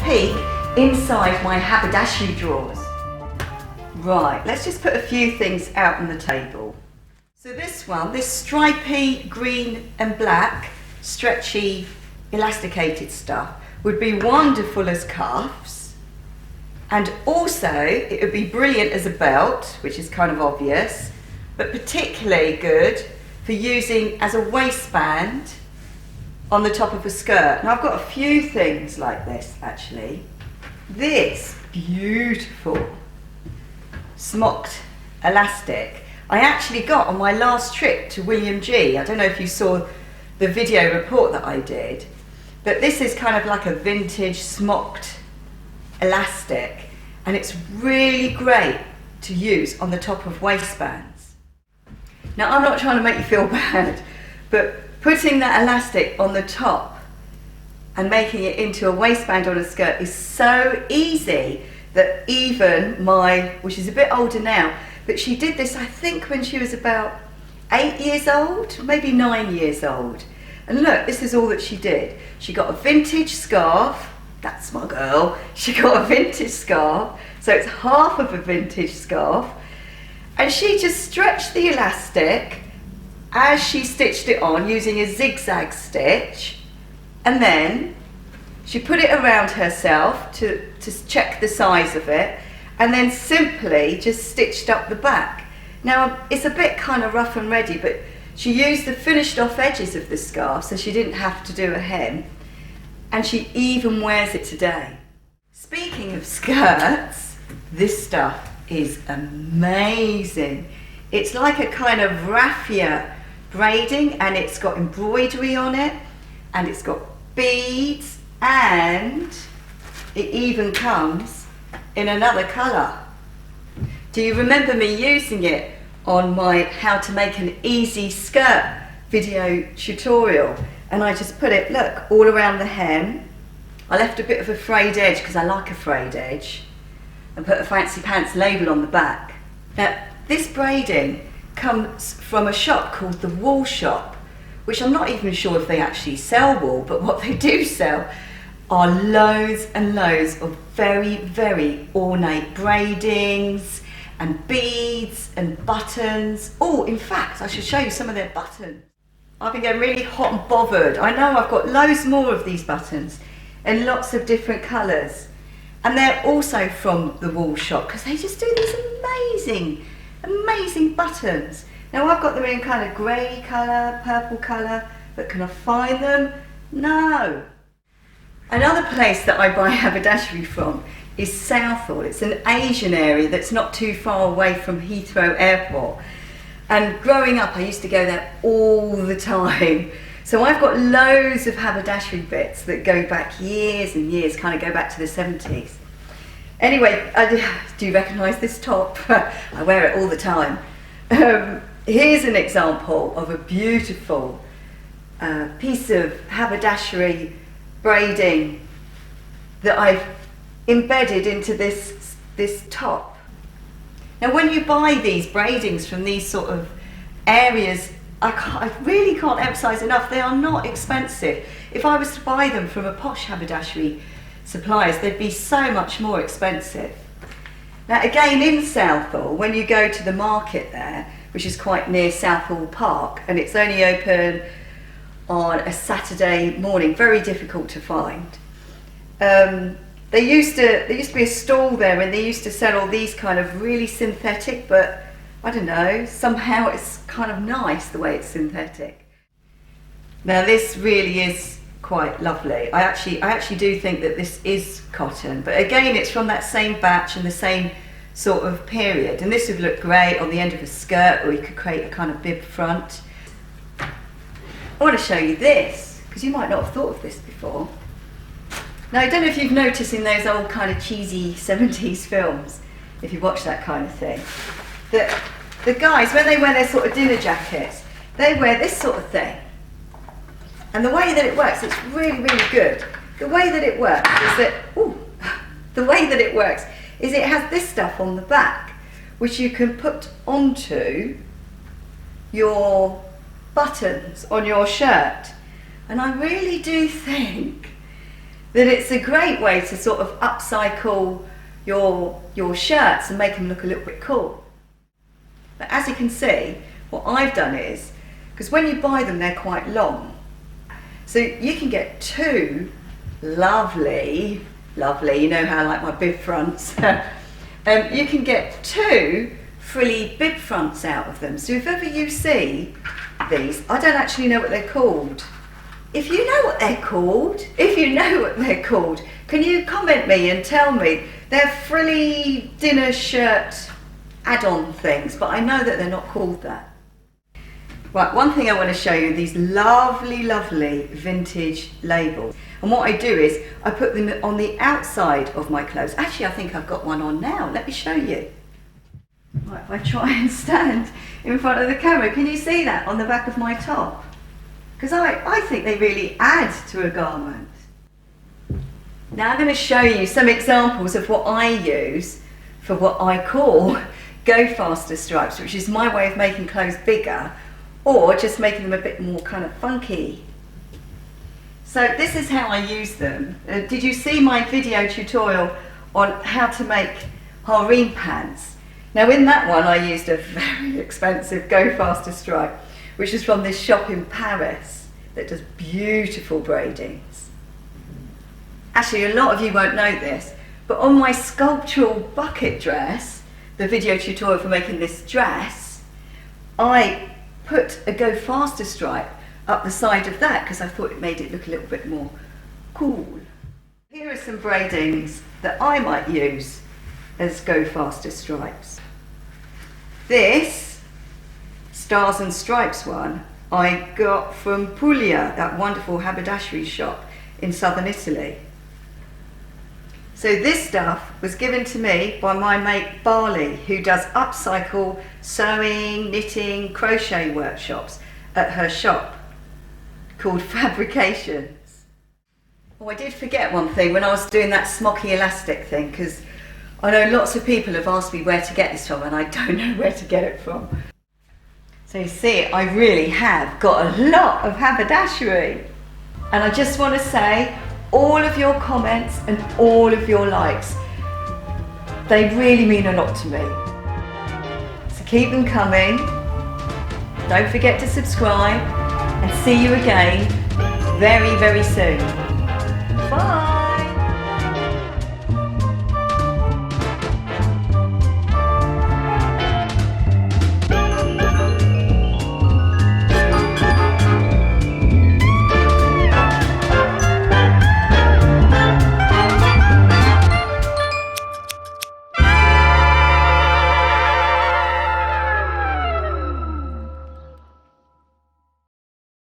peek inside my haberdashery drawers. Right, let's just put a few things out on the table. So this one, this stripy green and black, stretchy, elasticated stuff would be wonderful as cuffs, and also it would be brilliant as a belt, which is kind of obvious, but particularly good for using as a waistband on the top of a skirt. And I've got a few things like this actually. This beautiful smocked elastic I actually got on my last trip to William G. I don't know if you saw the video report that I did, but this is kind of like a vintage smocked elastic, and it's really great to use on the top of waistbands. Now, I'm not trying to make you feel bad, but putting that elastic on the top and making it into a waistband on a skirt is so easy that even which is a bit older now, but she did this I think when she was about 8 years old, maybe 9 years old. And look, this is all that she did. She got a vintage scarf, that's my girl, she got a vintage scarf, so it's half of a vintage scarf, and she just stretched the elastic as she stitched it on using a zigzag stitch, and then she put it around herself to check the size of it, and then simply just stitched up the back. Now, it's a bit kind of rough and ready, but she used the finished off edges of the scarf so she didn't have to do a hem, and she even wears it today. Speaking of skirts, this stuff is amazing. It's like a kind of raffia braiding, and it's got embroidery on it, and it's got beads, and it even comes in another colour. Do you remember me using it on my how to make an easy skirt video tutorial? And I just put it, look, all around the hem. I left a bit of a frayed edge because I like a frayed edge, and put a Fancy Pants label on the back. Now, this braiding comes from a shop called the Wool Shop, which I'm not even sure if they actually sell wool, but what they do sell are loads and loads of very, very ornate braidings and beads and buttons. Oh, in fact, I should show you some of their buttons. I've been getting really hot and bothered. I know I've got loads more of these buttons in lots of different colours. And they're also from the Wool Shop because they just do these amazing, amazing buttons. Now, I've got them in kind of grey colour, purple colour, but can I find them? No. Another place that I buy haberdashery from is Southall. It's an Asian area that's not too far away from Heathrow Airport. And growing up, I used to go there all the time. So I've got loads of haberdashery bits that go back years and years, kind of go back to the 70s. Anyway, do you recognise this top? I wear it all the time. Here's an example of a beautiful piece of haberdashery braiding that I've embedded into this top. Now, when you buy these braidings from these sort of areas, I really can't emphasise enough, they are not expensive. If I was to buy them from a posh haberdashery suppliers, they'd be so much more expensive. Now, again, in Southall, when you go to the market there, which is quite near Southall Park, and it's only open on a Saturday morning, very difficult to find. There used to be a stall there, and they used to sell all these kind of really synthetic, but I don't know, somehow it's kind of nice the way it's synthetic. Now, this really is quite lovely. I actually do think that this is cotton, but again, it's from that same batch and the same sort of period, and this would look great on the end of a skirt, or you could create a kind of bib front. I want to show you this, because you might not have thought of this before. Now, I don't know if you've noticed in those old kind of cheesy 70s films, if you watch that kind of thing, that the guys, when they wear their sort of dinner jackets, they wear this sort of thing. And the way that it works, it's really, really good. The way that it works is it has this stuff on the back, which you can put onto your buttons on your shirt. And I really do think that it's a great way to sort of upcycle your shirts and make them look a little bit cool. But as you can see, what I've done is, because when you buy them they're quite long, so you can get two lovely, you know how I like my bib fronts, you can get two frilly bib fronts out of them. So if ever you see these, I don't actually know what they're called. If you know what they're called, can you comment me and tell me? They're frilly dinner shirt add-on things, but I know that they're not called that. Right, one thing I want to show you, these lovely vintage labels. And what I do is I put them on the outside of my clothes. Actually, I think I've got one on now. Let me show you. Right, if I try and stand in front of the camera, can you see that on the back of my top? Because I think they really add to a garment. Now I'm going to show you some examples of what I use for what I call go faster stripes, which is my way of making clothes bigger or just making them a bit more kind of funky. So this is how I use them. Did you see my video tutorial on how to make harem pants? Now in that one I used a very expensive go faster stripe, which is from this shop in Paris that does beautiful braidings. Actually, a lot of you won't know this, but on my sculptural bucket dress, the video tutorial for making this dress, I put a go faster stripe up the side of that because I thought it made it look a little bit more cool. Here are some braidings that I might use as go faster stripes. This Stars and Stripes one I got from Puglia, that wonderful haberdashery shop in southern Italy. So this stuff was given to me by my mate Barley, who does upcycle sewing, knitting, crochet workshops at her shop called Fabrications. Oh, I did forget one thing when I was doing that smocky elastic thing, because I know lots of people have asked me where to get this from and I don't know where to get it from. So you see, I really have got a lot of haberdashery. And I just want to say, all of your comments and all of your likes, they really mean a lot to me. So keep them coming. Don't forget to subscribe and see you again very, very soon.